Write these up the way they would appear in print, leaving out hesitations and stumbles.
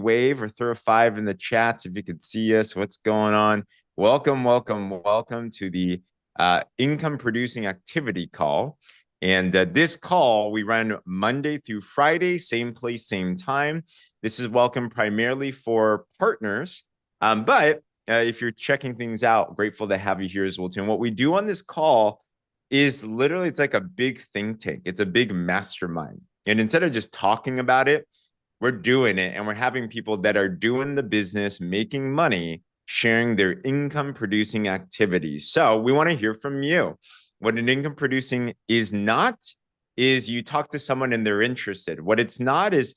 wave or throw a five in the chats if you could see us. What's going on? Welcome, welcome, welcome to the income producing activity call. And this call we run Monday through Friday, same place, same time. This is welcome primarily for partners, but if you're checking things out, grateful to have you here as well too. And what we do on this call is literally it's like a big think tank. It's a big mastermind. And instead of just talking about it, we're doing it, and we're having people that are doing the business, making money, sharing their income producing activities. So we want to hear from you. What an income producing is not is you talk to someone and they're interested. What it's not is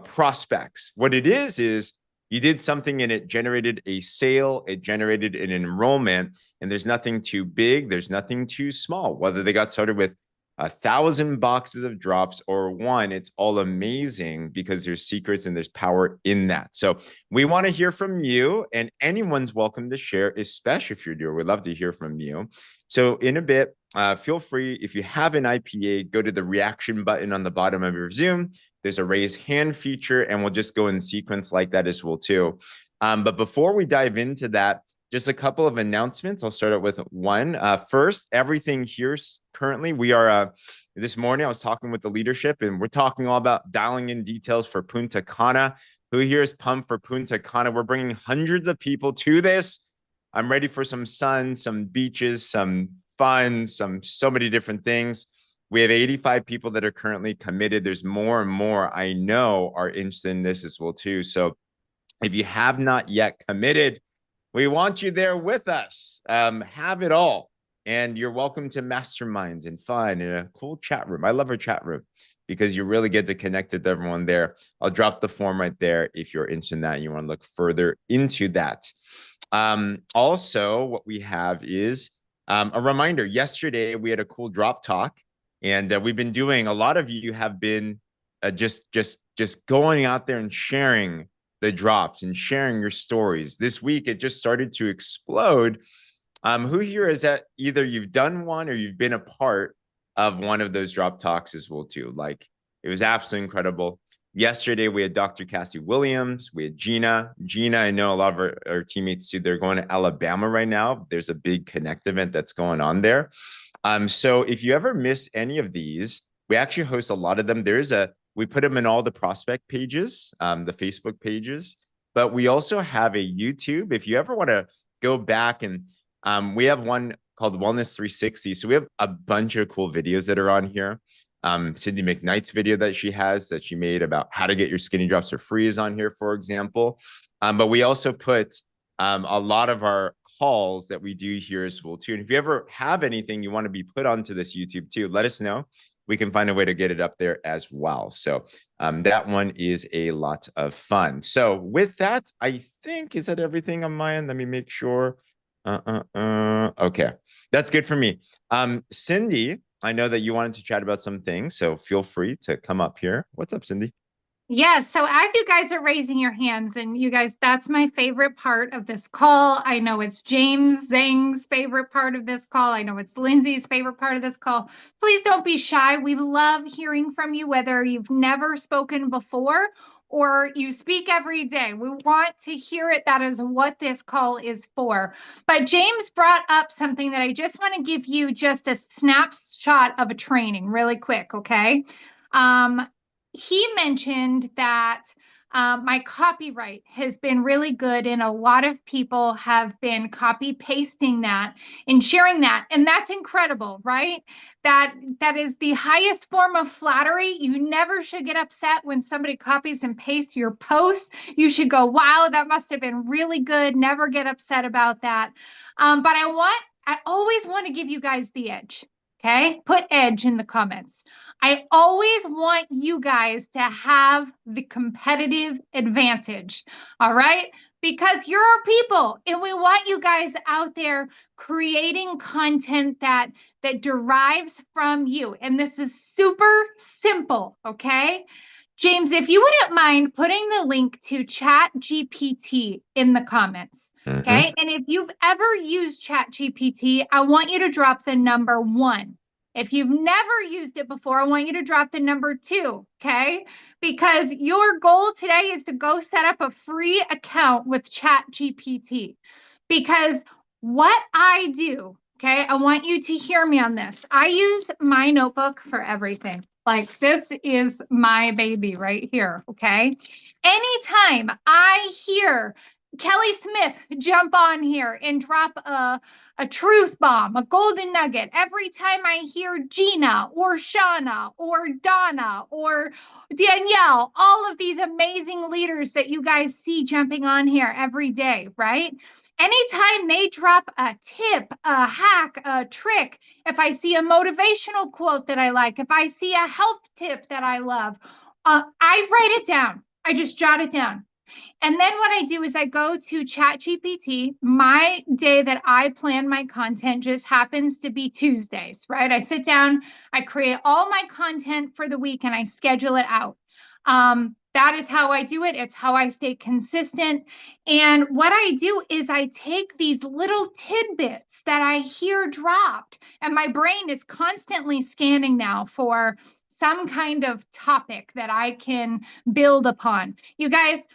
prospects. What it is you did something and it generated a sale, it generated an enrollment, and there's nothing too big, there's nothing too small. Whether they got started with 1,000 boxes of drops or one, it's all amazing because there's secrets and there's power in that. So we want to hear from you, and anyone's welcome to share, especially if you're new. We'd love to hear from you. So in a bit, feel free, if you have an IPA, go to the reaction button on the bottom of your Zoom. There's a raise hand feature, and we'll just go in sequence like that as well too. But before we dive into that, just a couple of announcements. I'll start out with one. First, everything here currently, we are, this morning I was talking with the leadership and we're talking all about dialing in details for Punta Cana. Who here is pumped for Punta Cana? We're bringing hundreds of people to this. I'm ready for some sun, some beaches, some fun, so many different things. We have 85 people that are currently committed. There's more and more I know are interested in this as well too. So if you have not yet committed, we want you there with us. Have it all. And you're welcome to masterminds and fun and a cool chat room. I love our chat room because you really get to connect with everyone there. I'll drop the form right there if you're interested in that and you want to look further into that. Also, what we have is a reminder. Yesterday, we had a cool drop talk, and we've been doing, a lot of you have been just going out there and sharing the drops and sharing your stories. This week, it just started to explode. Who here is that either you've done one or you've been a part of one of those drop talks as well too? Like, it was absolutely incredible. Yesterday, we had Dr. Cassie Williams. We had Gina. Gina, I know a lot of our teammates too. They're going to Alabama right now. There's a big Connect event that's going on there. So if you ever miss any of these, we actually host a lot of them. We put them in all the prospect pages, the Facebook pages, but we also have a YouTube. If you ever want to go back and we have one called Wellness 360. So we have a bunch of cool videos that are on here. Cindy McKnight's video that she made about how to get your skinny drops for free is on here, for example. But we also put a lot of our calls that we do here as well too. And if you ever have anything you want to be put onto this YouTube too, let us know. We can find a way to get it up there as well. So that one is a lot of fun. So with that, I think, is that everything on my end? Let me make sure. Okay, that's good for me. Cindy, I know that you wanted to chat about some things, so feel free to come up here. What's up, Cindy? Yes. So as you guys are raising your hands, and you guys, that's my favorite part of this call. I know it's James Zhang's favorite part of this call. I know it's Lindsay's favorite part of this call. Please don't be shy. We love hearing from you, whether you've never spoken before or you speak every day. We want to hear it. That is what this call is for. But James brought up something that I just want to give you just a snapshot of a training really quick. Okay. He mentioned that my copyright has been really good, and a lot of people have been copy pasting that and sharing that, and that's incredible, right? That is the highest form of flattery. You never should get upset when somebody copies and pastes your post. You should go, wow, that must have been really good. Never get upset about that. But I always want to give you guys the edge. Okay, put edge in the comments. I always want you guys to have the competitive advantage. All right, because you're our people and we want you guys out there creating content that derives from you. And this is super simple. Okay, James, if you wouldn't mind putting the link to Chat GPT in the comments. Okay. And if you've ever used Chat GPT, I want you to drop the number 1. If you've never used it before, I want you to drop the number 2, okay? Because your goal today is to go set up a free account with ChatGPT. Because what I do, okay, I want you to hear me on this. I use my notebook for everything. Like this is my baby right here, okay? Anytime I hear Kelly Smith jump on here and drop a truth bomb, a golden nugget. Every time I hear Gina or Shauna or Donna or Danielle, all of these amazing leaders that you guys see jumping on here every day, right? Anytime they drop a tip, a hack, a trick, if I see a motivational quote that I like, if I see a health tip that I love, I write it down. I just jot it down. And then what I do is I go to ChatGPT. My day that I plan my content just happens to be Tuesdays, right? I sit down, I create all my content for the week, and I schedule it out. That is how I do it. It's how I stay consistent. And what I do is I take these little tidbits that I hear dropped, and my brain is constantly scanning now for some kind of topic that I can build upon. You guys,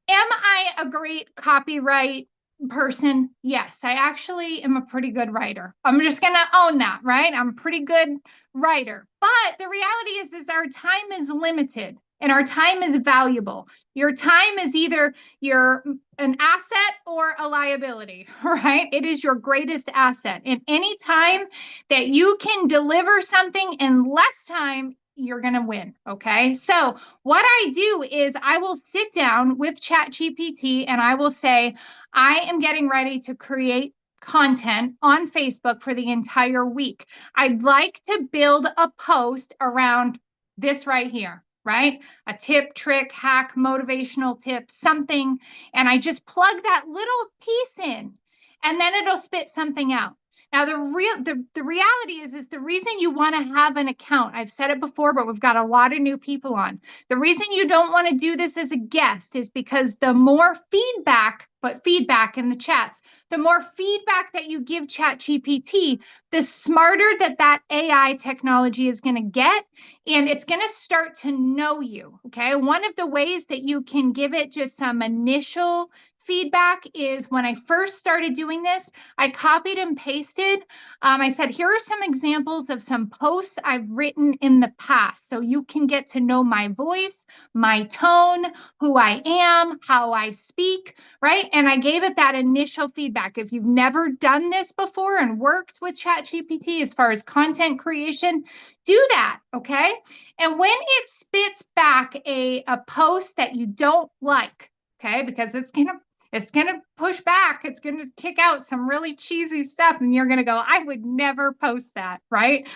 am I a great copyright person? Yes, I actually am a pretty good writer. I'm just going to own that, right? I'm a pretty good writer. But the reality is our time is limited and our time is valuable. Your time is either an asset or a liability, right? It is your greatest asset. And any time that you can deliver something in less time, you're going to win. Okay. So what I do is I will sit down with ChatGPT and I will say, I am getting ready to create content on Facebook for the entire week. I'd like to build a post around this right here, right? A tip, trick, hack, motivational tip, something. And I just plug that little piece in and then it'll spit something out. Now, the reality is the reason you want to have an account, I've said it before, but we've got a lot of new people on. The reason you don't want to do this as a guest is because the more feedback, but feedback in the chats, the more feedback that you give ChatGPT, the smarter that AI technology is going to get, and it's going to start to know you, okay? One of the ways that you can give it just some initial feedback is when I first started doing this, I copied and pasted. I said, here are some examples of some posts I've written in the past. So you can get to know my voice, my tone, who I am, how I speak, right? And I gave it that initial feedback. If you've never done this before and worked with ChatGPT as far as content creation, do that, okay? And when it spits back a post that you don't like, okay, because it's going to push back. It's going to kick out some really cheesy stuff. And you're going to go, I would never post that, right?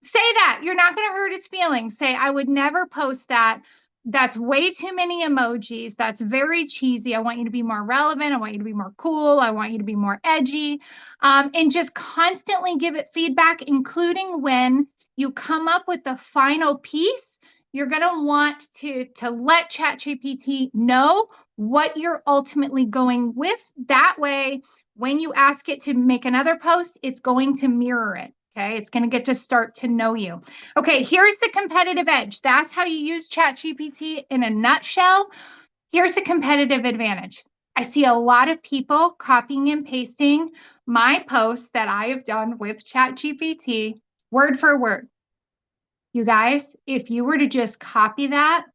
Say that. You're not going to hurt its feelings. Say, I would never post that. That's way too many emojis. That's very cheesy. I want you to be more relevant. I want you to be more cool. I want you to be more edgy. And just constantly give it feedback, including when you come up with the final piece. You're going to want to let ChatGPT know what you're ultimately going with. That way, when you ask it to make another post, it's going to mirror it. Okay, it's going to get to start to know you. Okay, here's the competitive edge. That's how you use ChatGPT in a nutshell. Here's the competitive advantage. I see a lot of people copying and pasting my posts that I have done with ChatGPT word for word. You guys, if you were to just copy that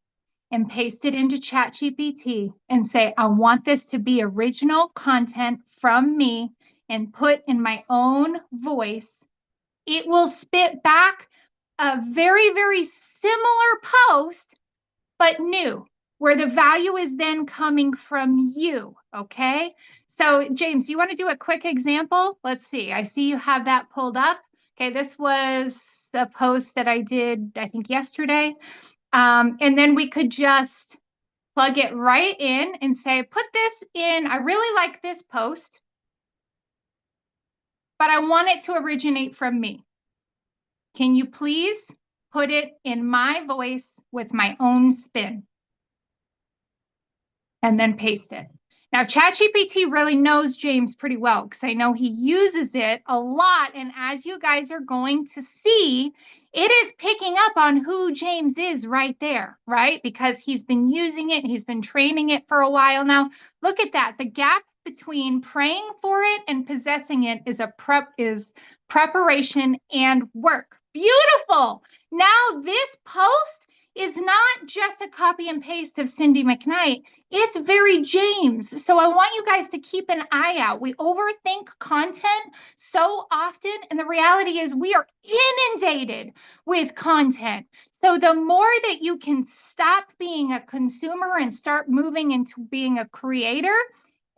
and paste it into ChatGPT and say, I want this to be original content from me and put in my own voice, it will spit back a very, very similar post, but new, where the value is then coming from you. Okay. So, James, you want to do a quick example? Let's see. I see you have that pulled up. Okay. This was the post that I did, I think, yesterday. And then we could just plug it right in and say, put this in. I really like this post, but I want it to originate from me. Can you please put it in my voice with my own spin? And then paste it. Now, ChatGPT really knows James pretty well because I know he uses it a lot. And as you guys are going to see, it is picking up on who James is right there, right? Because he's been using it, he's been training it for a while now. Look at that. The gap between praying for it and possessing it is preparation and work. Beautiful. Now, this post is not just a copy and paste of Cindy McKnight. It's very James. So I want you guys to keep an eye out. We overthink content so often, and the reality is we are inundated with content. So the more that you can stop being a consumer and start moving into being a creator,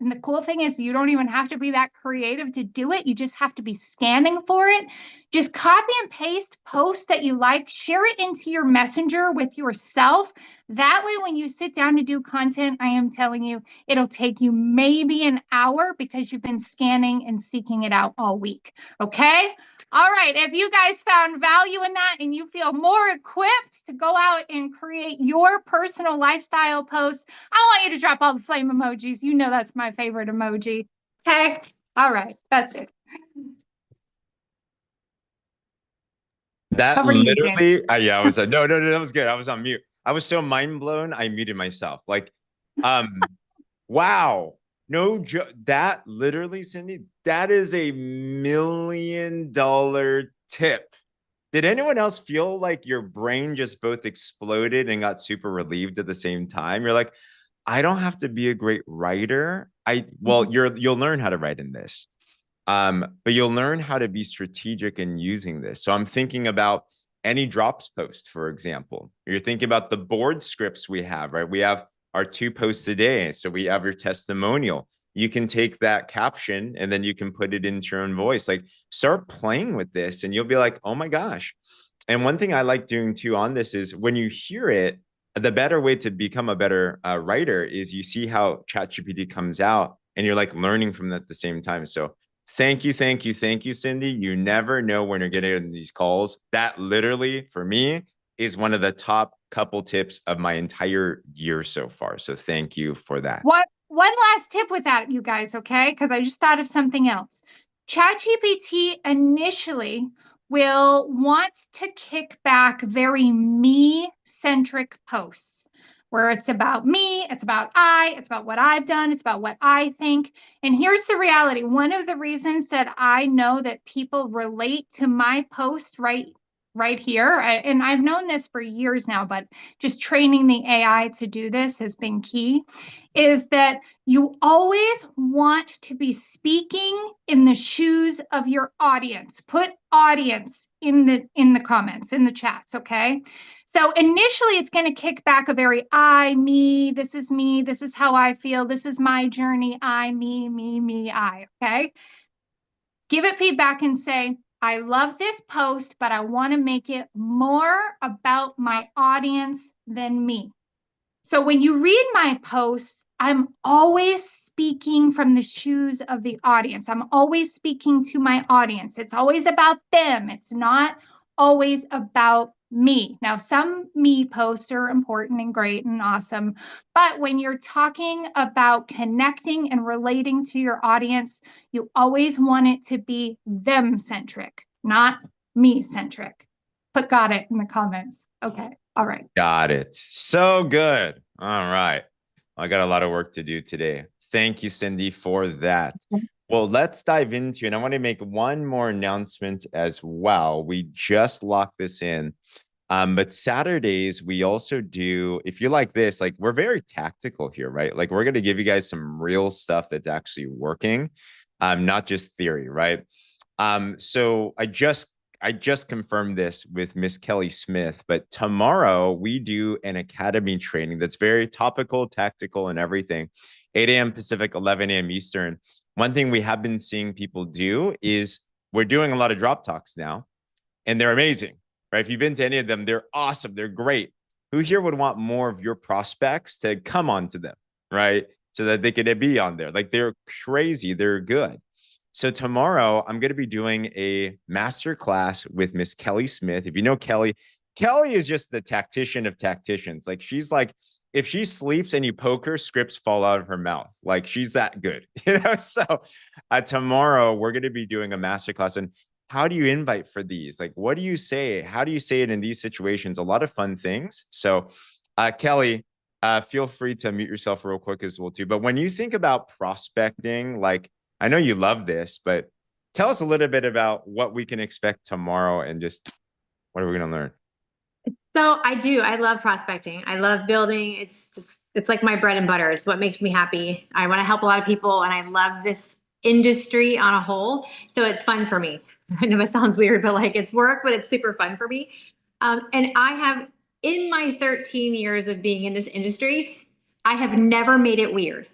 and the cool thing is you don't even have to be that creative to do it. You just have to be scanning for it. Just copy and paste posts that you like, share it into your messenger with yourself. That way, when you sit down to do content, I am telling you, it'll take you maybe an hour because you've been scanning and seeking it out all week. Okay? All right. If you guys found value in that and you feel more equipped to go out and create your personal lifestyle posts, I want you to drop all the flame emojis. You know that's my favorite emoji. Okay? All right. That's it. That Over to you, James. literally, yeah, I was like, no, that was good. I was on mute. I was so mind blown, I muted myself. Like, wow. No joke. That literally, Cindy, that is $1 million tip. Did anyone else feel like your brain just both exploded and got super relieved at the same time? You're like, I don't have to be a great writer. You'll learn how to write in this. But you'll learn how to be strategic in using this. So I'm thinking about any drops post, for example. You're thinking about the board scripts we have, right? We have our 2 posts a day. So we have your testimonial. You can take that caption and then you can put it into your own voice. Like, start playing with this and you'll be like, oh my gosh. And one thing I like doing too on this is when you hear it, the better way to become a better writer is you see how ChatGPT comes out and you're like learning from that at the same time. So thank you, Cindy. You never know when you're getting these calls. That literally, for me, is one of the top couple tips of my entire year so far. So thank you for that. One last tip with that, you guys, okay? Because I just thought of something else. ChatGPT initially will want to kick back very me-centric posts where it's about me, it's about it's about what I've done, it's about what I think. And here's the reality. One of the reasons that I know that people relate to my post right here, and I've known this for years now, but just training the AI to do this has been key, is that you always want to be speaking in the shoes of your audience. Put audience in the comments, in the chats, okay? So initially it's going to kick back a very me, this is how I feel, this is my journey, me, I, okay? Give it feedback and say, I love this post, but I want to make it more about my audience than me. So when you read my posts, I'm always speaking from the shoes of the audience. I'm always speaking to my audience. It's always about them. It's not always about me. Now, some me posts are important and great and awesome, but when you're talking about connecting and relating to your audience, you always want it to be them-centric, not me-centric. Put got it in the comments. Okay. All right. Got it. So good. All right. I got a lot of work to do today. Thank you, Cindy, for that. Well, let's dive into, and I want to make one more announcement as well. We just locked this in. But Saturdays, we also do, if you like this, like we're very tactical here, right? Like we're going to give you guys some real stuff that's actually working, not just theory, right? So I just confirmed this with Miss Kelly Smith, but tomorrow we do an academy training that's very topical, tactical, and everything. 8 a.m. Pacific, 11 a.m. Eastern. One thing we have been seeing people do is we're doing a lot of drop talks now, and they're amazing, right? If you've been to any of them, they're awesome. They're great. Who here would want more of your prospects to come onto them, right? So that they could be on there. Like they're crazy. They're good. So tomorrow I'm going to be doing a master class with Miss Kelly Smith. If you know Kelly, Kelly is just the tactician of tacticians. Like she's like if she sleeps and you poke her, scripts fall out of her mouth. Like she's that good, So tomorrow we're going to be doing a masterclass. And how do you invite for these? Like, what do you say? How do you say it in these situations? A lot of fun things. So, Kelly, feel free to mute yourself real quick as well too. But when you think about prospecting, like I know you love this, but tell us a little bit about what we can expect tomorrow and just what are we going to learn? So I do. I love prospecting. I love building. It's like my bread and butter. It's what makes me happy. I want to help a lot of people and I love this industry on a whole. So it's fun for me. I know it sounds weird, but like it's work, but it's super fun for me. And I have, in my 13 years of being in this industry, I have never made it weird.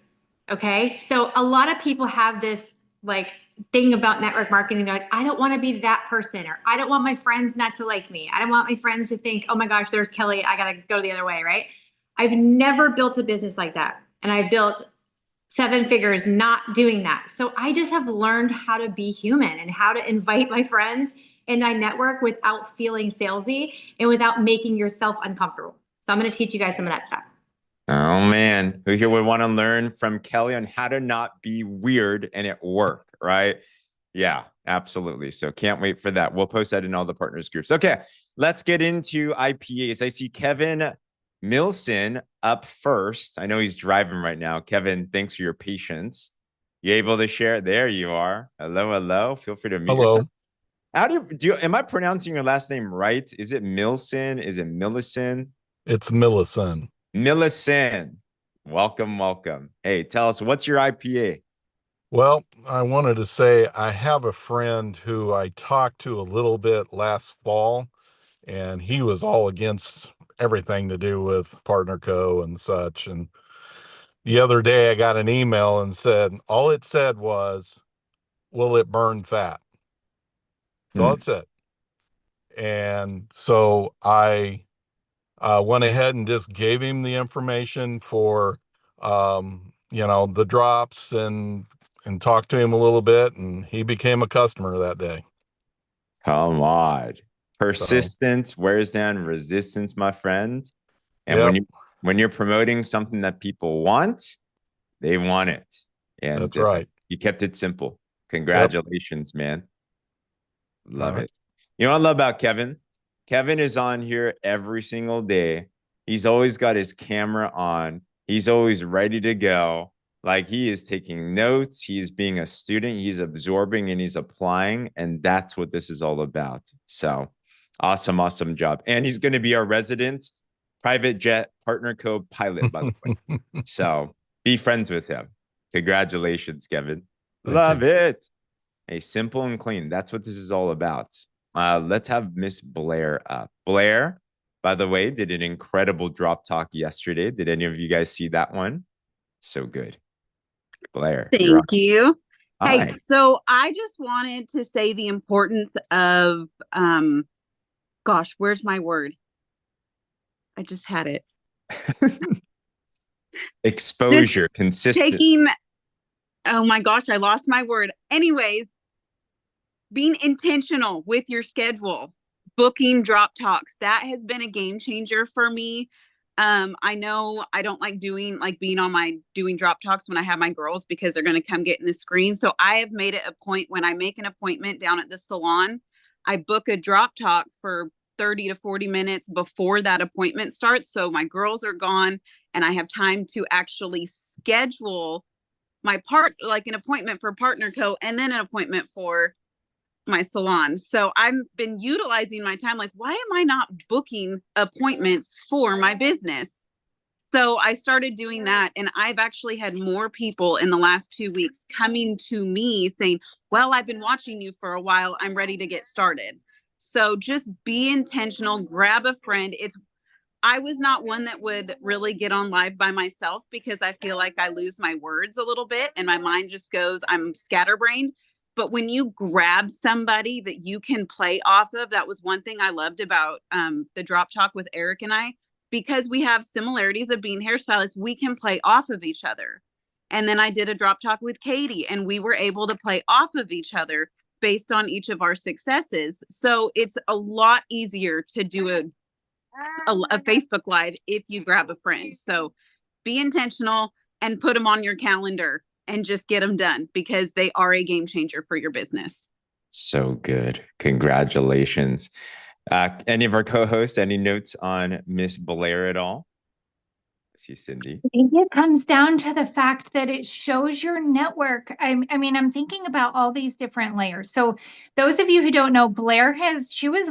Okay. So a lot of people have this like thing about network marketing. They're like, I don't want to be that person, or I don't want my friends not to like me. I don't want my friends to think, oh my gosh, there's Kelly. I got to go the other way. Right. I've never built a business like that. And I built 7 figures not doing that. So I just have learned how to be human and how to invite my friends and my network without feeling salesy and without making yourself uncomfortable. So I'm going to teach you guys some of that stuff. Oh man, who here would want to learn from Kelly on how to not be weird and it work, right? Yeah, absolutely. So can't wait for that. We'll post that in all the partners groups. Okay, let's get into IPAs. I see Kevin Milson up first. I know he's driving right now. Kevin, thanks for your patience. You able to share? There you are. Hello, hello. Feel free to mute yourself. How am I pronouncing your last name right? Is it Milson? Is it Millison? It's Millison. Millicent, welcome, welcome. Hey, tell us, what's your IPA? Well, I wanted to say I have a friend who I talked to a little bit last fall, and he was all against everything to do with Partner Co. and such. And the other day I got an email and all it said was, will it burn fat? That's all it said. And so I went ahead and just gave him the information for, the drops and talked to him a little bit, and he became a customer that day. Come on. Persistence wears down resistance, my friend. And Yep. when you're promoting something that people want, they want it. And that's right. You kept it simple. Congratulations, man. Love right. it. You know what I love about Kevin? Kevin is on here every single day. He's always got his camera on. He's always ready to go. Like he is taking notes. He's being a student. He's absorbing and he's applying. And that's what this is all about. So awesome, awesome job. And he's going to be our resident private jet partner co pilot, by the way. So be friends with him. Congratulations, Kevin. Love it. Hey, simple and clean. That's what this is all about. Let's have Miss Blair up. Blair, by the way, did an incredible drop talk yesterday. Did any of you guys see that one? So good. Blair. Thank you. Hi. Hey, so I just wanted to say the importance of, gosh, where's my word? I just had it. Exposure, consistent. Oh my gosh, I lost my word. Anyways, being intentional with your schedule, booking drop talks, that has been a game changer for me. I know I don't like doing drop talks when I have my girls because they're going to come get in the screen. So I have made it a point when I make an appointment down at the salon, I book a drop talk for 30 to 40 minutes before that appointment starts. So my girls are gone and I have time to actually schedule my like an appointment for Partner Co. and then an appointment for my salon. So I've been utilizing my time. Like, why am I not booking appointments for my business? So I started doing that. And I've actually had more people in the last 2 weeks coming to me saying, well, I've been watching you for a while. I'm ready to get started. So just be intentional, grab a friend. I was not one that would really get on live by myself because I feel like I lose my words a little bit and my mind just goes, I'm scatterbrained. But when you grab somebody that you can play off of, that was one thing I loved about the drop talk with Eric and I, because we have similarities of being hairstylists, we can play off of each other. And then I did a drop talk with Katie and we were able to play off of each other based on each of our successes. So it's a lot easier to do a Facebook Live if you grab a friend. So be intentional and put them on your calendar and just get them done because they are a game changer for your business. So good. Congratulations. Any of our co-hosts, any notes on Miss Blair at all? I see Cindy. I think it comes down to the fact that it shows your network. I mean, I'm thinking about all these different layers. So those of you who don't know, she was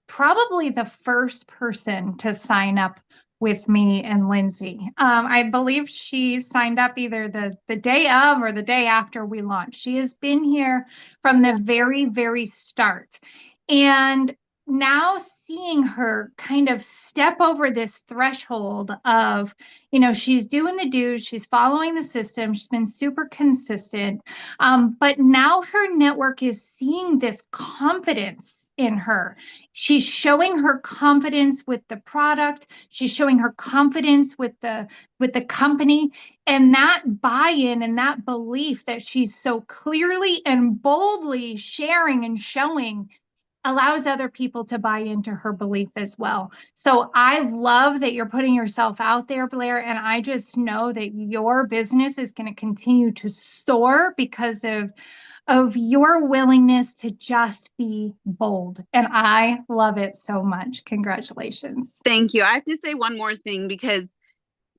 probably the first person to sign up with me and Lindsay. I believe she signed up either the day of or the day after we launched. She has been here from the very, very start. And now seeing her kind of step over this threshold of, she's doing the dues, she's following the system, she's been super consistent. But now her network is seeing this confidence in her. She's showing her confidence with the product. She's showing her confidence with the company, and that buy-in and that belief that she's so clearly and boldly sharing and showing allows other people to buy into her belief as well. So I love that you're putting yourself out there, Blair, and I just know that your business is going to continue to soar because of your willingness to just be bold. And I love it so much. Congratulations. Thank you. I have to say one more thing because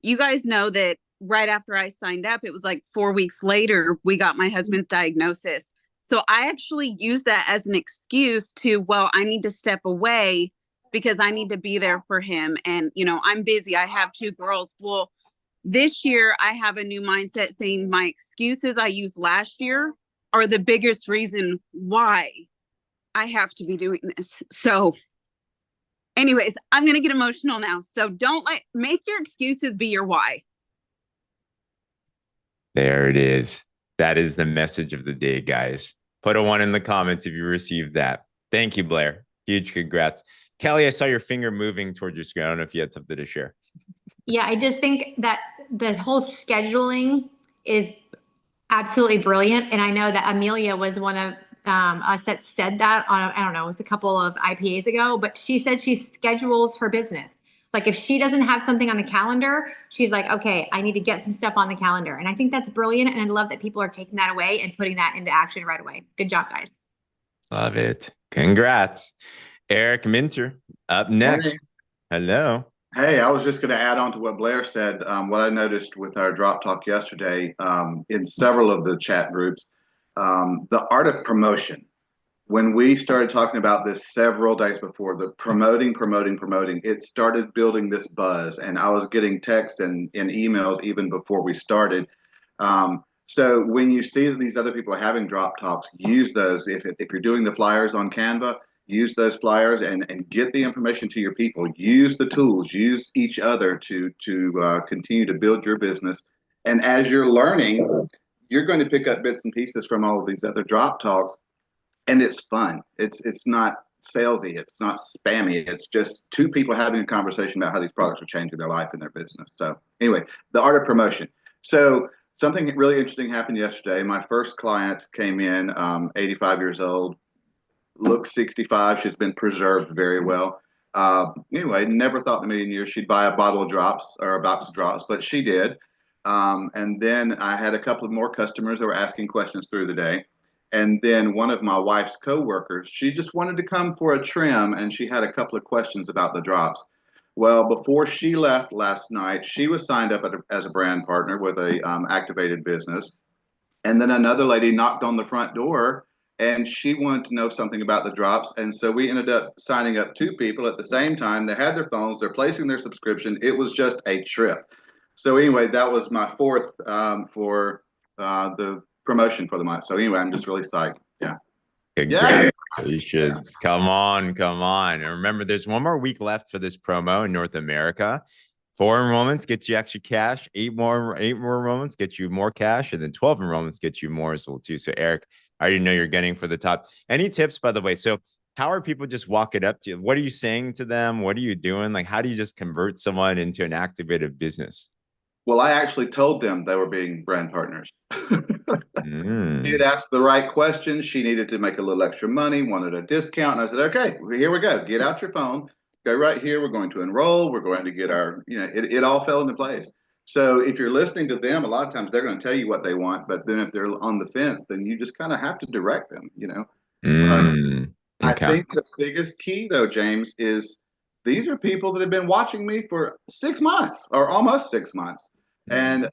you guys know that right after I signed up, it was like 4 weeks later, we got my husband's diagnosis. So I actually use that as an excuse to, well, I need to step away because I need to be there for him. And, I'm busy. I have 2 girls. Well, this year I have a new mindset saying my excuses I used last year are the biggest reason why I have to be doing this. So anyways, I'm going to get emotional now. So make your excuses be your why. There it is. That is the message of the day, guys. Put a 1 in the comments if you received that. Thank you, Blair. Huge congrats. Kelly, I saw your finger moving towards your screen. I don't know if you had something to share. Yeah, I just think that the whole scheduling is absolutely brilliant. And I know that Amelia was one of us that said that on, I don't know, it was a couple of IPAs ago, but she said she schedules her business. Like if she doesn't have something on the calendar, she's like, okay, I need to get some stuff on the calendar. And I think that's brilliant. And I love that people are taking that away and putting that into action right away. Good job, guys. Love it. Congrats. Eric Minter up next. Hey. Hello. Hey, I was just going to add on to what Blair said. What I noticed with our drop talk yesterday in several of the chat groups, the art of promotion. When we started talking about this several days before, the promoting, it started building this buzz. And I was getting texts and emails even before we started. So when you see that these other people are having drop talks, use those. If you're doing the flyers on Canva, use those flyers and get the information to your people. Use the tools, use each other to continue to build your business. And as you're learning, you're going to pick up bits and pieces from all of these other drop talks. And it's fun. It's not salesy. It's not spammy. It's just 2 people having a conversation about how these products are changing their life and their business. So anyway, the art of promotion. So something really interesting happened yesterday. My first client came in, 85 years old, looks 65. She's been preserved very well. Anyway, never thought in a million years she'd buy a bottle of drops or a box of drops, but she did. And then I had a couple of more customers that were asking questions through the day. And then one of my wife's coworkers, she just wanted to come for a trim, and she had a couple of questions about the drops. Well, before she left last night, she was signed up as a brand partner with a activated business. And then another lady knocked on the front door, and she wanted to know something about the drops. And so we ended up signing up 2 people at the same time. They had their phones, they're placing their subscription. It was just a trip. So anyway, that was my 4th for the promotion for the month. So anyway, I'm just really psyched. Yeah. Congratulations. Come on. And remember, there's 1 more week left for this promo in North America. 4 enrollments get you extra cash. 8 more enrollments get you more cash, and then 12 enrollments get you more as well too. So Eric, I already know you're getting for the top. Any tips, by the way? So how are people just walking up to you? What are you saying to them? What are you doing? Like, how do you just convert someone into an activated business? Well, I actually told them they were being brand partners. She had asked the right questions. She needed to make a little extra money, wanted a discount. And I said, okay, here we go. Get out your phone, go right here. We're going to enroll. We're going to get our, it all fell into place. So if you're listening to them, a lot of times they're going to tell you what they want, but then if they're on the fence, then you just kind of have to direct them, I Okay. think the biggest key though, James, is these are people that have been watching me for 6 months or almost 6 months. And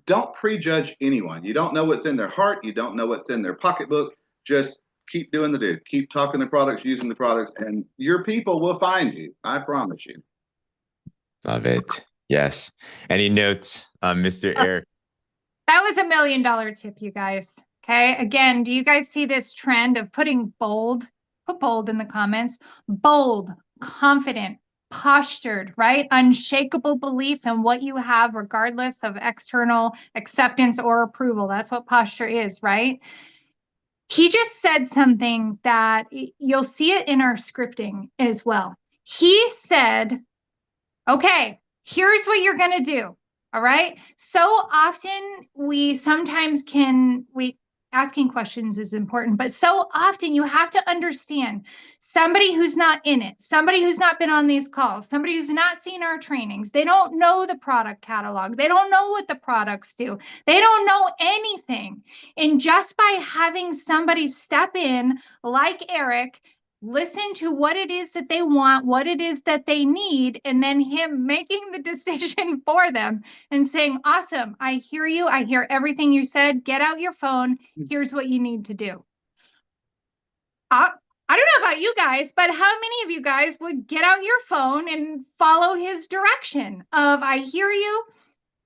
don't prejudge anyone. You don't know what's in their heart. You don't know what's in their pocketbook. Just keep doing the do. Keep talking the products, using the products, and your people will find you. I promise you. Love it. Yes. Any notes, Mr. Eric? That was $1 million tip, you guys. Okay. Again, do you guys see this trend of putting bold? Put bold in the comments. Bold, confident, postured, right? Unshakable belief in what you have, regardless of external acceptance or approval. That's what posture is, right? He just said something that you'll see it in our scripting as well. He said, okay, here's what you're going to do. All right. So often we sometimes asking questions is important, but so often you have to understand somebody who's not in it, somebody who's not been on these calls, somebody who's not seen our trainings. They don't know the product catalog. They don't know what the products do. They don't know anything. And just by having somebody step in like Eric, listen to what it is that they want, what it is that they need, and then him making the decision for them and saying, awesome, I hear you. I hear everything you said. Get out your phone. Here's what you need to do. I don't know about you guys, but how many of you guys would get out your phone and follow his direction of, I hear you.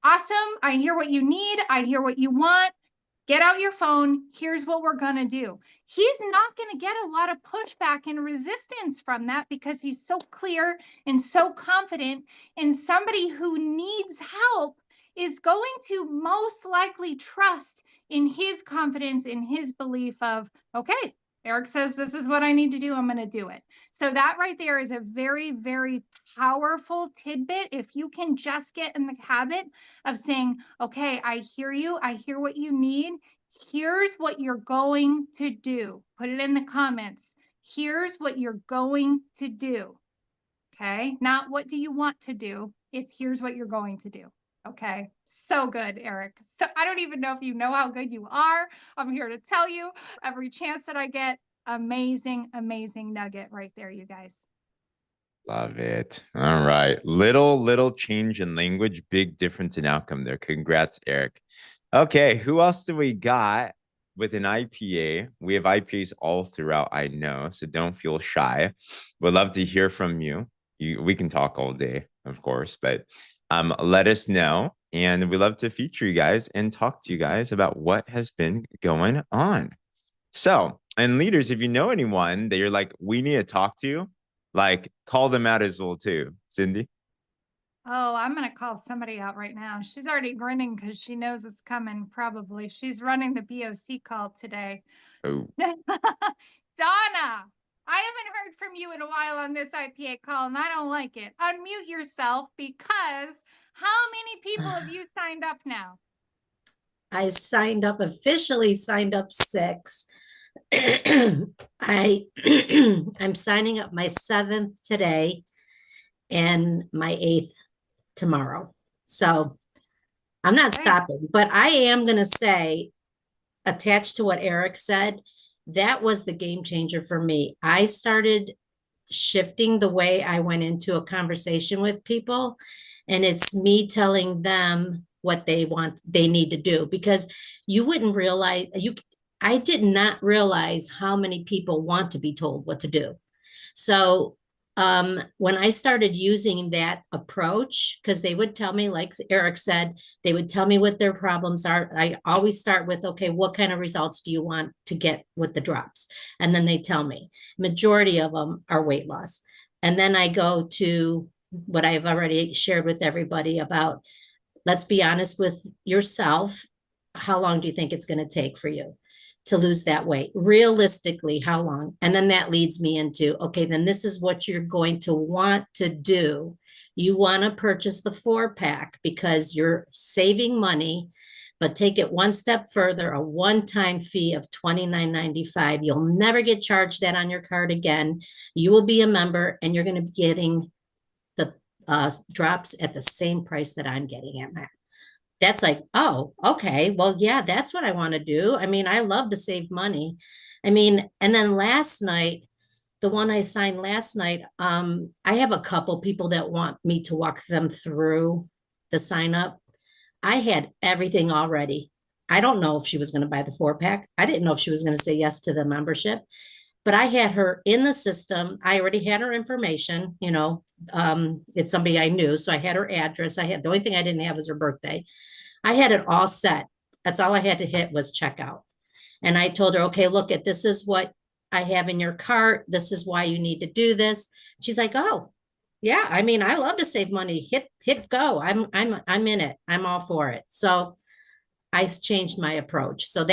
Awesome. I hear what you need. I hear what you want. Get out your phone. Here's what we're going to do. He's not going to get a lot of pushback and resistance from that because he's so clear and so confident. And somebody who needs help is going to most likely trust in his confidence, in his belief of, okay, Eric says this is what I need to do. I'm going to do it. So that right there is a very, very powerful tidbit. If you can just get in the habit of saying, okay, I hear you. I hear what you need. Here's what you're going to do. Put it in the comments. Here's what you're going to do. Okay. Not what do you want to do? It's here's what you're going to do. Okay. So good, Eric. So I don't even know if you know how good you are. I'm here to tell you every chance that I get. Amazing, amazing nugget right there, you guys. Love it. All right. Little change in language, big difference in outcome there. Congrats, Eric. Okay. Who else do we got with an IPA? We have IPAs all throughout, I know. So don't feel shy. We'd love to hear from you. We can talk all day, of course, but let us know. And we love to feature you guys and talk to you guys about what has been going on. So, and leaders, if you know anyone that you're like, we need to talk to, like, call them out as well too. Cindy? Oh, I'm going to call somebody out right now. She's already grinning because she knows it's coming, probably. She's running the BOC call today. Oh, Donna, I haven't heard from you in a while on this IPA call, and I don't like it. Unmute yourself because how many people have you signed up now? I officially signed up 6. I'm signing up my 7th today and my 8th tomorrow. So I'm not stopping, but I am going to say, attached to what Eric said, that was the game changer for me. I started shifting the way I went into a conversation with people, and it's me telling them what they need to do, because you wouldn't realize I did not realize how many people want to be told what to do. So when I started using that approach, because they would tell me, like Eric said, they would tell me what their problems are. I always start with, okay, what kind of results do you want to get with the drops? And then they tell me. Majority of them are weight loss. And then I go to what I've already shared with everybody about, let's be honest with yourself. How long do you think it's going to take for you to lose that weight? Realistically, how long? And then that leads me into, okay, then this is what you're going to want to do. You want to purchase the 4-pack because you're saving money. but take it one step further, a one-time fee of $29.95. You'll never get charged that on your card again. You will be a member and you're going to be getting the drops at the same price that I'm getting at mine. That's like, oh, okay. Well, yeah, that's what I want to do. I mean, I love to save money. I mean, and then last night, the one I signed last night, I have a couple people that want me to walk them through the sign up. I had everything already. I don't know if she was going to buy the 4-pack. I didn't know if she was going to say yes to the membership, but I had her in the system. I already had her information, it's somebody I knew. So I had her address. The only thing I didn't have was her birthday. I had it all set. That's all I had to hit was checkout. And I told her, okay, look at, this is what I have in your cart. This is why you need to do this. She's like, oh, yeah. I mean, I love to save money. Hit go. I'm in it. I'm all for it. So I changed my approach. So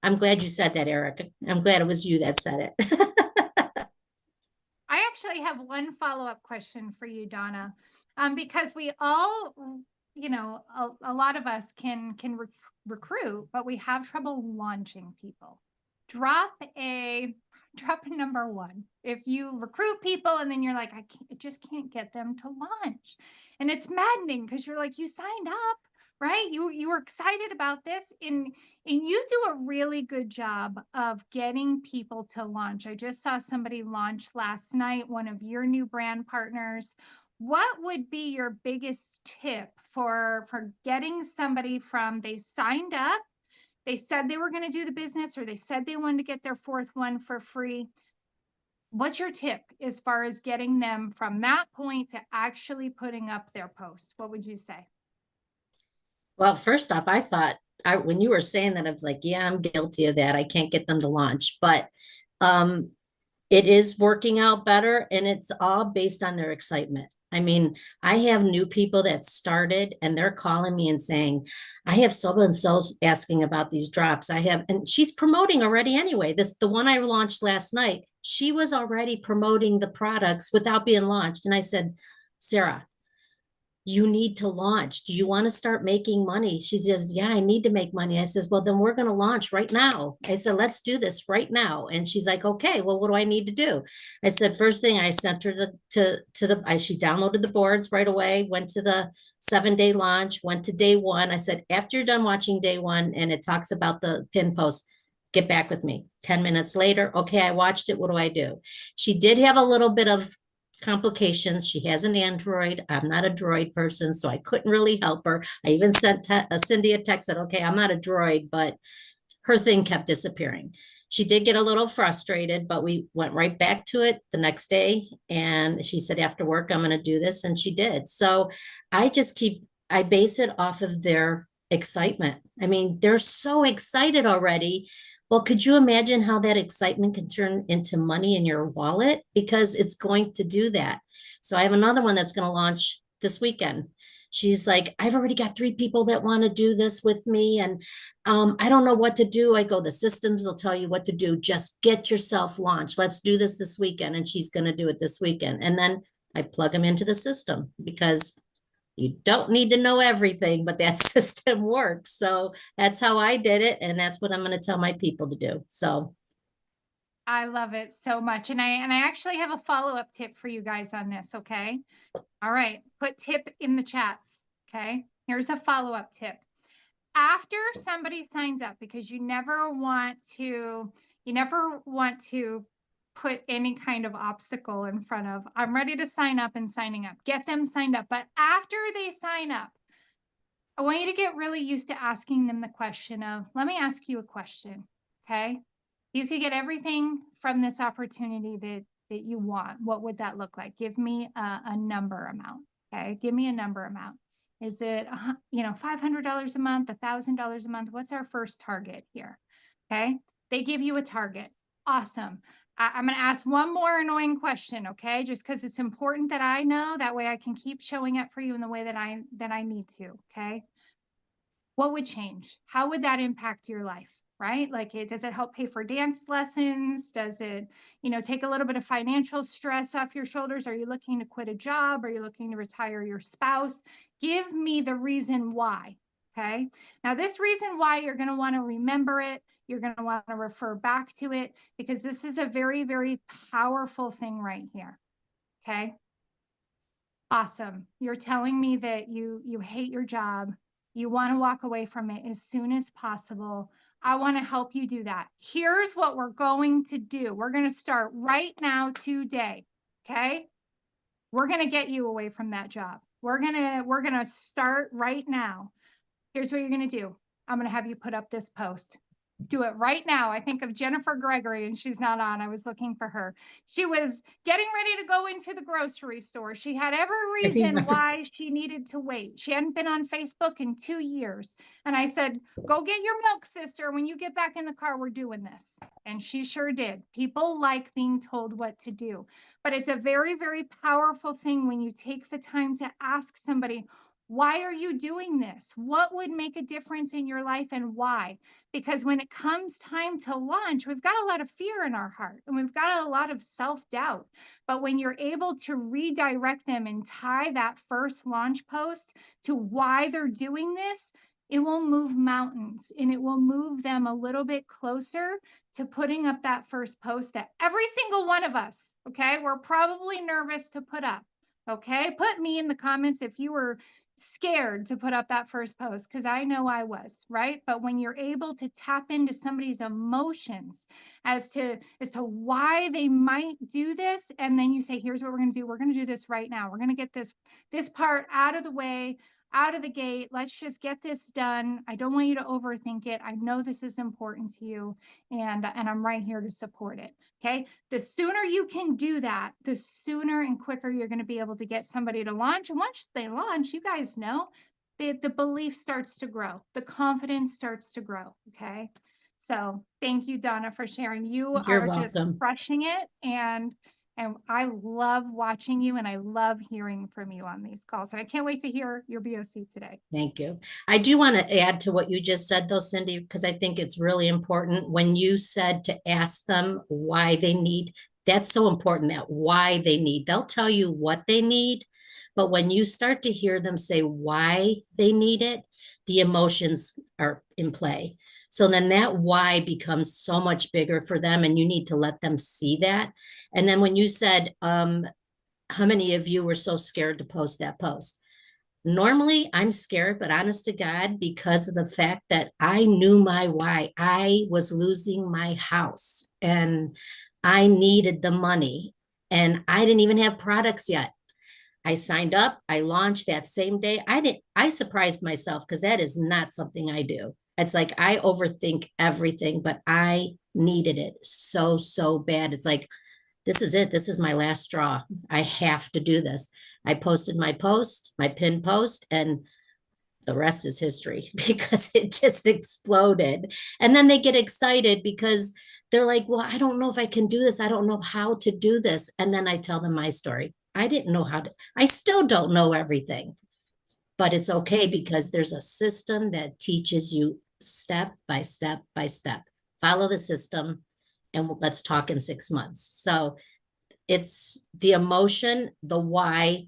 I'm glad you said that, Eric. I'm glad it was you that said it. I actually have one follow-up question for you, Donna, because we all, a lot of us can recruit, but we have trouble launching people. Drop a number one. If you recruit people and then you're like, I just can't get them to launch, and it's maddening because you're like, you signed up, right? You were excited about this, and you do a really good job of getting people to launch. I just saw somebody launch last night, one of your new brand partners. What would be your biggest tip for getting somebody from they signed up, they said they were going to do the business, or they said they wanted to get their 4th one for free? What's your tip as far as getting them from that point to actually putting up their post? What would you say? Well, first off, I thought when you were saying that, I was like, yeah, I'm guilty of that. I can't get them to launch, but it is working out better, and it's all based on their excitement. I mean, I have new people that started and they're calling me and saying, I have so and so asking about these drops. And she's promoting already anyway. The one I launched last night, she was already promoting the products without being launched. And I said, Sarah, you need to launch. Do you want to start making money? She says, yeah, I need to make money. I says, well, then we're going to launch right now. I said, let's do this right now. And she's like, okay, well, what do I need to do? I said, first thing, I sent her she downloaded the boards right away, went to the 7-day launch, went to day 1. I said, after you're done watching day 1 and it talks about the pin post, get back with me. 10 minutes later, okay, I watched it. What do I do? She did have a little bit of complications. She has an Android. I'm not a Droid person, so I couldn't really help her. I even sent Cindy a text that, okay, I'm not a Droid, but her thing kept disappearing. She did get a little frustrated, but we went right back to it the next day. And she said, after work, I'm going to do this. And she did. So I base it off of their excitement. I mean, they're so excited already. Well, could you imagine how that excitement can turn into money in your wallet? Because it's going to do that. So I have another one that's going to launch this weekend. She's like, I've already got 3 people that want to do this with me. And I don't know what to do. I go, the systems will tell you what to do. Just get yourself launched. Let's do this weekend. And she's going to do it this weekend. And then I plug them into the system because you don't need to know everything, but that system works. So that's how I did it. And that's what I'm going to tell my people to do. So I love it so much. And I actually have a follow-up tip for you guys on this. Okay. All right. Put tip in the chats. Okay. Here's a follow-up tip. After somebody signs up, because you never want to put any kind of obstacle in front of, I'm ready to sign up and signing up, get them signed up. But after they sign up, I want you to get really used to asking them the question of, let me ask you a question. Okay. You could get everything from this opportunity that you want. What would that look like? Give me a number amount. Okay. Give me a number amount. Is it, $500 a month, $1,000 a month? What's our first target here? Okay. They give you a target. Awesome. I'm going to ask one more annoying question. Okay. Just because it's important that I know, that way I can keep showing up for you in the way that I need to. Okay. What would change? How would that impact your life? Right? Like, does it help pay for dance lessons? Does it, take a little bit of financial stress off your shoulders? Are you looking to quit a job? Are you looking to retire your spouse? Give me the reason why. Okay. Now, this reason why you're going to want to remember it, you're going to want to refer back to it, because this is a very, very powerful thing right here. Okay. Awesome. You're telling me that you hate your job. You want to walk away from it as soon as possible. I want to help you do that. Here's what we're going to do. We're going to start right now today. Okay? We're going to get you away from that job. We're going to start right now. Here's what you're going to do. I'm going to have you put up this post. Do it right now. I think of Jennifer Gregory, and she's not on. I was looking for her. She was getting ready to go into the grocery store. She had every reason why she needed to wait. She hadn't been on Facebook in 2 years. And I said, go get your milk, sister. When you get back in the car, we're doing this. And she sure did. People like being told what to do. But it's a very, very powerful thing when you take the time to ask somebody, why are you doing this? What would make a difference in your life and why? Because when it comes time to launch, we've got a lot of fear in our heart and we've got a lot of self-doubt. But when you're able to redirect them and tie that first launch post to why they're doing this, it will move mountains and it will move them a little bit closer to putting up that first post that every single one of us, okay, we're probably nervous to put up. Okay, put me in the comments if you were scared to put up that first post, because I know I was, right? But when you're able to tap into somebody's emotions as to why they might do this, and then you say, here's what we're going to do. We're going to do this right now. We're going to get this part out of the way, out of the gate. Let's just get this done. I don't want you to overthink it. I know this is important to you, and I'm right here to support it. Okay. The sooner you can do that, the sooner and quicker you're going to be able to get somebody to launch. And once they launch, you guys know the belief starts to grow, the confidence starts to grow. Okay. So thank you, Donna, for sharing. You You're are just welcome. crushing it. And I love watching you and I love hearing from you on these calls. And I can't wait to hear your BOC today. Thank you. I do want to add to what you just said, though, Cindy, because I think it's really important. When you said to ask them why they need, that's so important, that why they need. They'll tell you what they need, but when you start to hear them say why they need it, the emotions are in play. So then that why becomes so much bigger for them, and you need to let them see that. And then when you said, how many of you were so scared to post that post? Normally, I'm scared, but honest to God, because of the fact that I knew my why. I was losing my house and I needed the money and I didn't even have products yet. I signed up, I launched that same day. I surprised myself because that is not something I do. It's like I overthink everything, but I needed it so, so bad. It's like, this is it. This is my last straw. I have to do this. I posted my post, my pinned post, and the rest is history because it just exploded. And then they get excited because they're like, well, I don't know if I can do this. I don't know how to do this. And then I tell them my story. I didn't know how to, I still don't know everything, but it's okay because there's a system that teaches you step by step by step. Follow the system and let's talk in 6 months. So it's the emotion, the why,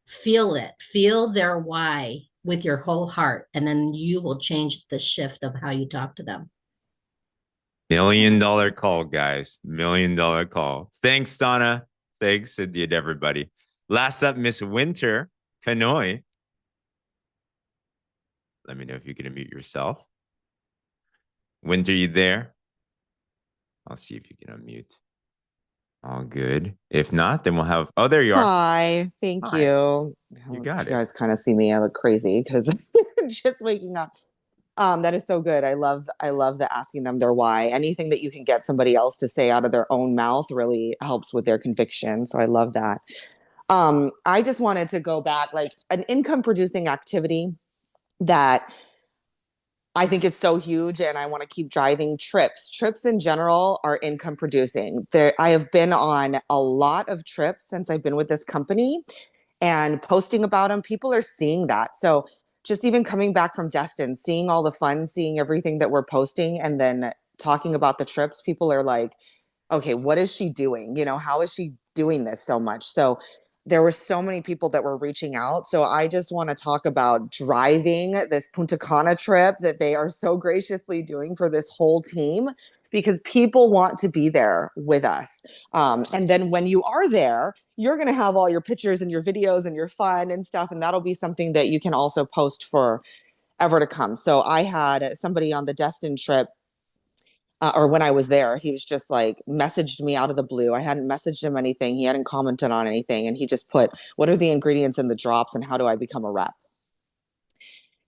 feel it, feel their why with your whole heart. And then you will change the shift of how you talk to them. $1 million call, guys. $1 million call. Thanks, Donna. Thanks, Cynthia, to everybody. Last up, Miss Winter Kanoy. Let me know if you can unmute yourself. Winter, you there? I'll see if you can unmute. All good. If not, then we'll have. Oh, there you are. Hi, thank Hi. you. You got You it. guys kind of see me. I look crazy because just waking up. That is so good. I love the asking them their why. Anything that you can get somebody else to say out of their own mouth really helps with their conviction. So I love that. I just wanted to go back, like an income producing activity that I think is so huge, and I want to keep driving trips. Trips in general are income producing. I have been on a lot of trips since I've been with this company and posting about them. People are seeing that. So just even coming back from Destin, seeing all the fun, seeing everything that we're posting, and then talking about the trips, people are like, okay, what is she doing? You know, how is she doing this so much? So there were so many people that were reaching out. So I just want to talk about driving this Punta Cana trip that they are so graciously doing for this whole team, because people want to be there with us. And then when you are there, you're going to have all your pictures and your videos and your fun and stuff. And that'll be something that you can also post for ever to come. So I had somebody on the Destin trip, or when I was there, he was just like messaged me out of the blue. I hadn't messaged him anything. He hadn't commented on anything. And he just put, what are the ingredients in the drops and how do I become a rep?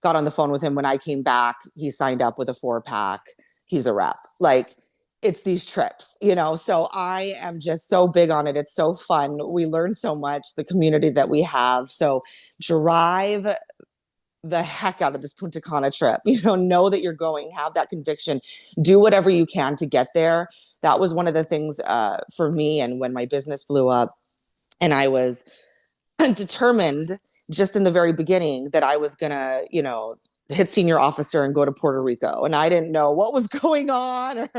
Got on the phone with him. When I came back, he signed up with a 4-pack. He's a rep. Like, it's these trips, you know? So I am just so big on it. It's so fun. We learn so much, the community that we have. So drive the heck out of this Punta Cana trip, know that you're going, have that conviction, do whatever you can to get there. That was one of the things for me. And when my business blew up, and I was determined just in the very beginning that I was gonna, hit senior officer and go to Puerto Rico. And I didn't know what was going on or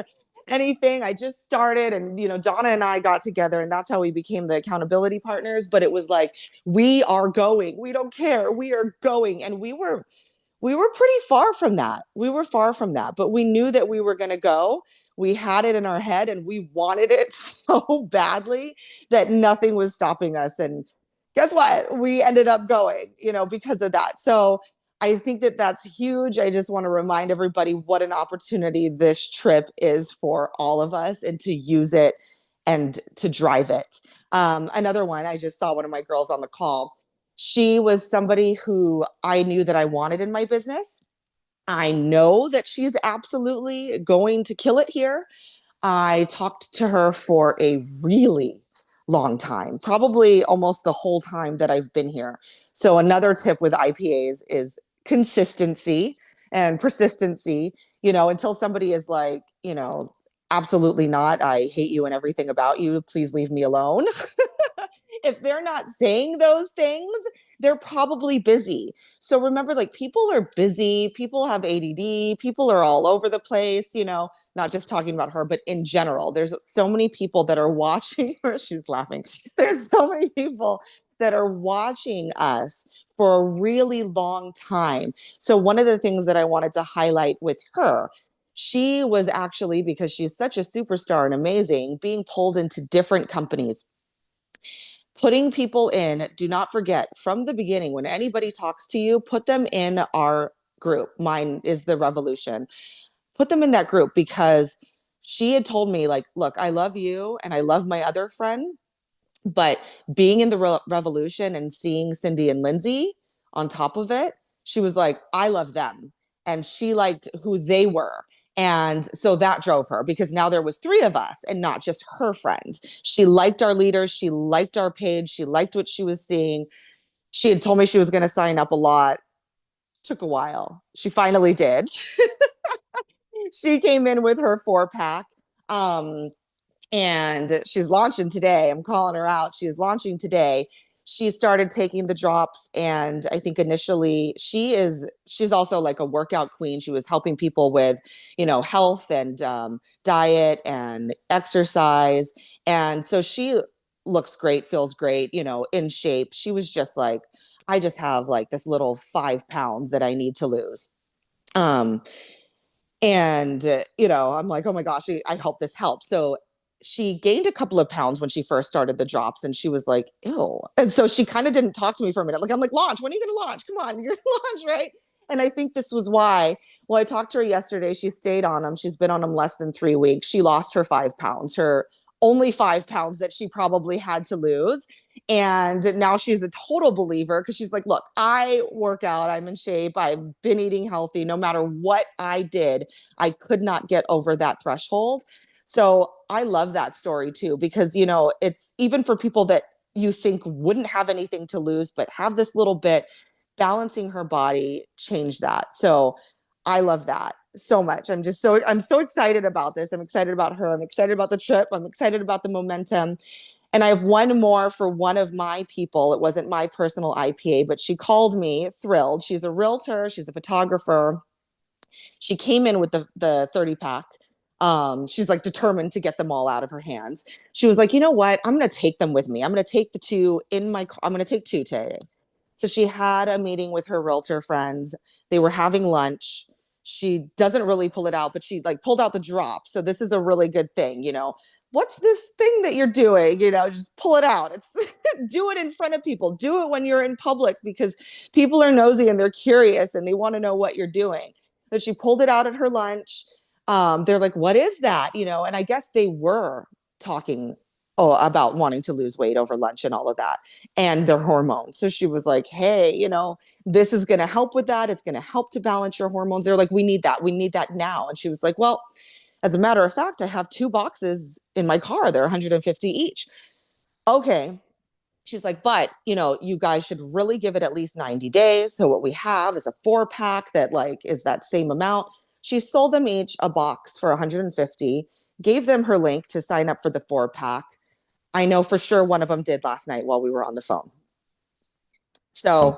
anything. I just started, and, Donna and I got together, and that's how we became the accountability partners. But it was like, we are going, we don't care, we are going. And we were pretty far from that. We were far from that, but we knew that we were going to go. We had it in our head and we wanted it so badly that nothing was stopping us. And guess what? We ended up going, because of that. So I think that that's huge. I just want to remind everybody what an opportunity this trip is for all of us, and to use it and to drive it. Another one, I just saw one of my girls on the call. She was somebody who I knew that I wanted in my business. I know that she's absolutely going to kill it here. I talked to her for a really long time, probably almost the whole time that I've been here. So another tip with IPAs is consistency and persistency, until somebody is like, absolutely not, I hate you and everything about you, please leave me alone. If they're not saying those things, they're probably busy. So remember, like, people are busy, people have ADD, people are all over the place, not just talking about her, but in general. There's so many people that are watching her. She's laughing. There's so many people that are watching us for a really long time. So one of the things that I wanted to highlight with her, she was actually, because she's such a superstar and amazing, being pulled into different companies, putting people in. Do not forget, from the beginning, when anybody talks to you, put them in our group. Mine is the Revolution. Put them in that group, because she had told me, like, look, I love you and I love my other friend, but being in the Revolution and seeing Cindy and Lindsay on top of it, she was like, I love them. And she liked who they were. And so that drove her, because now there was 3 of us and not just her friend. She liked our leaders. She liked our page. She liked what she was seeing. She had told me she was going to sign up a lot. Took a while. She finally did. She came in with her 4-pack. And she's launching today. I'm calling her out. She is launching today. She started taking the drops, and I think initially she's also like a workout queen. She was helping people with, health and diet and exercise. And so she looks great, feels great, in shape. She was just like, I just have like this little 5 pounds that I need to lose. I'm like, oh my gosh, I hope this helps. So she gained a couple of pounds when she first started the drops, and she was like, ew. And so she kind of didn't talk to me for a minute. Like, I'm like, launch, when are you going to launch? Come on, you're going to launch, right? And I think this was why. Well, I talked to her yesterday. She stayed on them. She's been on them less than 3 weeks. She lost her 5 pounds, her only 5 pounds that she probably had to lose. And now she's a total believer, because she's like, look, I work out, I'm in shape, I've been eating healthy. No matter what I did, I could not get over that threshold. So I love that story too, because, it's even for people that you think wouldn't have anything to lose, but have this little bit, balancing her body changed that. So I love that so much. I'm so excited about this. I'm excited about her. I'm excited about the trip. I'm excited about the momentum. And I have one more for one of my people. It wasn't my personal IPA, but she called me thrilled. She's a realtor. She's a photographer. She came in with the 30-pack. She's like determined to get them all out of her hands. She was like, you know what? I'm going to take them with me. I'm going to take the two in my car. I'm going to take two today. So she had a meeting with her realtor friends. They were having lunch. She doesn't really pull it out, but she like pulled out the drop. So this is a really good thing, you know. What's this thing that you're doing? You know, just pull it out. It's do it in front of people. Do it when you're in public because people are nosy and they're curious and they want to know what you're doing. So she pulled it out at her lunch. They're like, what is that? You know, and I guess they were talking about wanting to lose weight over lunch and all of that and their hormones. So she was like, hey, you know, this is going to help with that. It's going to help to balance your hormones. They're like, we need that. We need that now. And she was like, well, as a matter of fact, I have 2 boxes in my car. They're 150 each. Okay. She's like, but, you know, you guys should really give it at least 90 days. So what we have is a 4-pack that like is that same amount. She sold them each a box for 150, gave them her link to sign up for the 4-pack. I know for sure one of them did last night while we were on the phone. So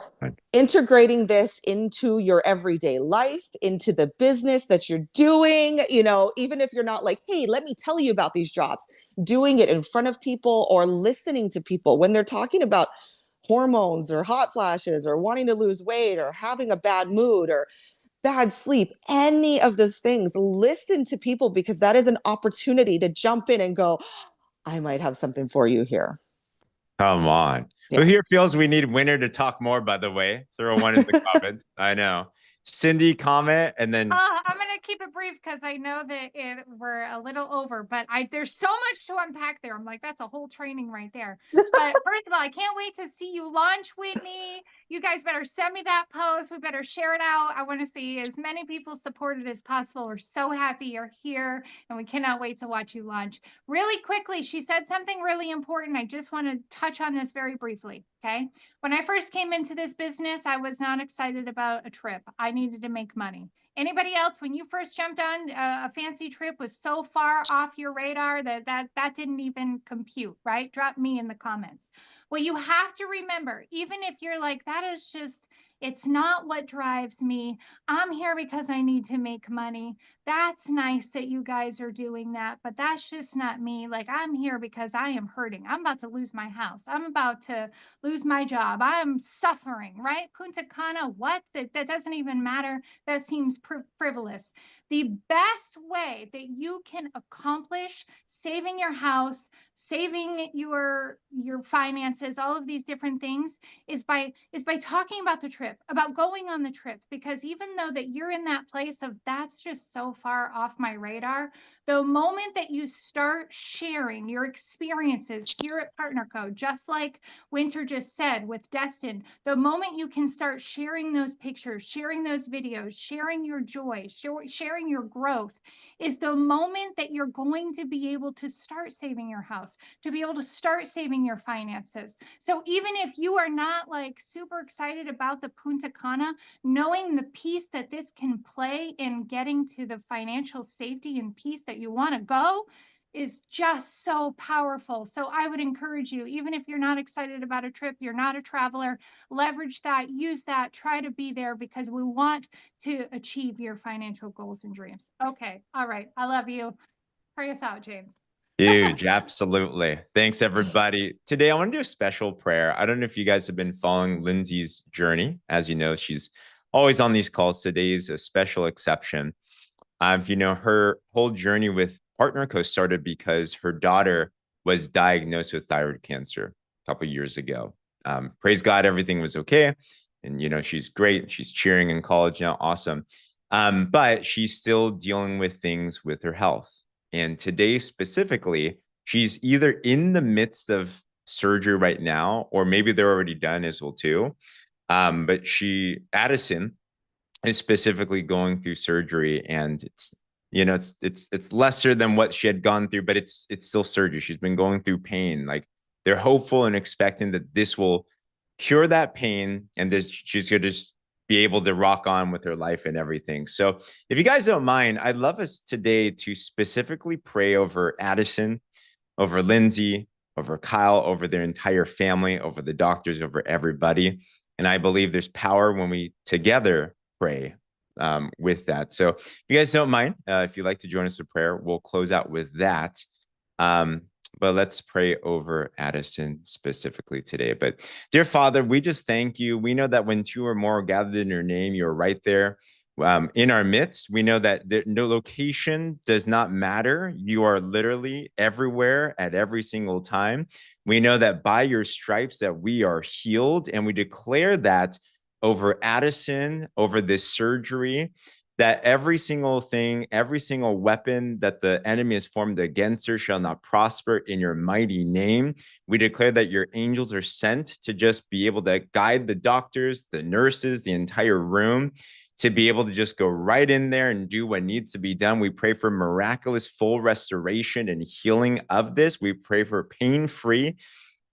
integrating this into your everyday life, into the business that you're doing, you know, even if you're not like, hey, let me tell you about these drops, doing it in front of people or listening to people when they're talking about hormones or hot flashes or wanting to lose weight or having a bad mood or bad sleep, any of those things, listen to people because that is an opportunity to jump in and go, I might have something for you here. Come on. Yeah. Who here feels we need Winner to talk more, by the way? Throw one in the comment. I know. Cindy, comment, and then I'm going to keep it brief because I know that we're a little over, but there's so much to unpack there. I'm like, that's a whole training right there. But first of all, I can't wait to see you launch, Whitney. You guys better send me that post. We better share it out. I want to see as many people supported as possible. We're so happy you're here and we cannot wait to watch you launch. Really quickly, she said something really important. I just want to touch on this very briefly. Okay. When I first came into this business, I was not excited about a trip. I needed to make money. Anybody else, when you first jumped on a fancy trip was so far off your radar that didn't even compute, right? Drop me in the comments. Well, you have to remember, even if you're like, that is just, it's not what drives me. I'm here because I need to make money. That's nice that you guys are doing that, but that's just not me. Like, I'm here because I am hurting. I'm about to lose my house. I'm about to lose my job. I'm suffering, right? Punta Cana, what? That doesn't even matter. That seems frivolous. The best way that you can accomplish saving your house, saving your finances, all of these different things is by talking about the trip, about going on the trip, because even though that you're in that place of that's just so far off my radar, the moment that you start sharing your experiences here at Partner Code, just like Winter just said with Destin, the moment you can start sharing those pictures, sharing those videos, sharing your joy, sharing your growth, is the moment that you're going to be able to start saving your house, to be able to start saving your finances. So even if you are not like super excited about the Punta Cana, knowing the piece that this can play in getting to the financial safety and peace that you want to go is just so powerful. So I would encourage you, even if you're not excited about a trip, you're not a traveler, leverage that, use that, try to be there because we want to achieve your financial goals and dreams. Okay. All right. I love you. Pray us out, James. huge. Absolutely. Thanks, everybody. Today, I want to do a special prayer. I don't know if you guys have been following Lindsay's journey. As you know, she's always on these calls. Today is a special exception. You know, her whole journey with Partner Co started because her daughter was diagnosed with thyroid cancer a couple of years ago. Praise God, everything was okay. And, you know, she's great. She's cheering in college now. Awesome. But she's still dealing with things with her health. And today specifically, she's either in the midst of surgery right now, or maybe they're already done as well too. But Addison, is specifically going through surgery, and it's, you know, it's lesser than what she had gone through, but it's still surgery. She's been going through pain. Like, they're hopeful and expecting that this will cure that pain, and she's gonna just be able to rock on with her life and everything. So if you guys don't mind, I'd love us today to specifically pray over Addison, over Lindsay, over Kyle, over their entire family, over the doctors, over everybody. And I believe there's power when we together pray with that. So if you guys don't mind, if you'd like to join us in prayer, we'll close out with that. But let's pray over Addison specifically today. But dear Father, we just thank you. We know that when two or more are gathered in your name, you're right there in our midst. We know that no location does not matter. You are literally everywhere at every single time. We know that by your stripes that we are healed, and we declare that over Addison, over this surgery, that every single thing, every single weapon that the enemy has formed against her shall not prosper in your mighty name. We declare that your angels are sent to just be able to guide the doctors, the nurses, the entire room, to be able to just go right in there and do what needs to be done. We pray for miraculous full restoration and healing of this. We pray for pain-free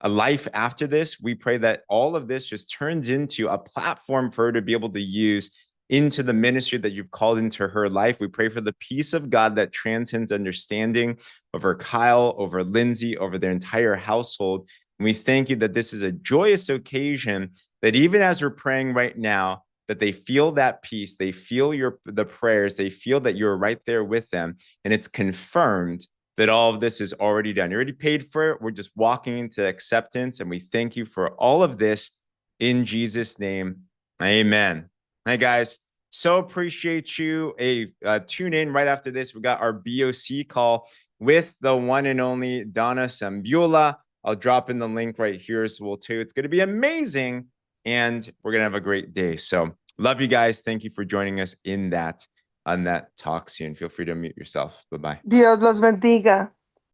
a life after this. We pray that all of this just turns into a platform for her to be able to use into the ministry that you've called into her life. We pray for the peace of God that transcends understanding over Kyle, over Lindsay, over their entire household. And we thank you that this is a joyous occasion, that even as we're praying right now, that they feel that peace, they feel the prayers, they feel that you're right there with them, and it's confirmed that all of this is already done. You already paid for it. We're just walking into acceptance, and we thank you for all of this in Jesus' name. Amen. Hey guys, so appreciate you. Tune in right after this. We got our BOC call with the one and only Donna Sambula. I'll drop in the link right here as well too. It's going to be amazing, and we're going to have a great day. So love you guys. Thank you for joining us on that talk soon. Feel free to mute yourself. Bye-bye. Dios los bendiga.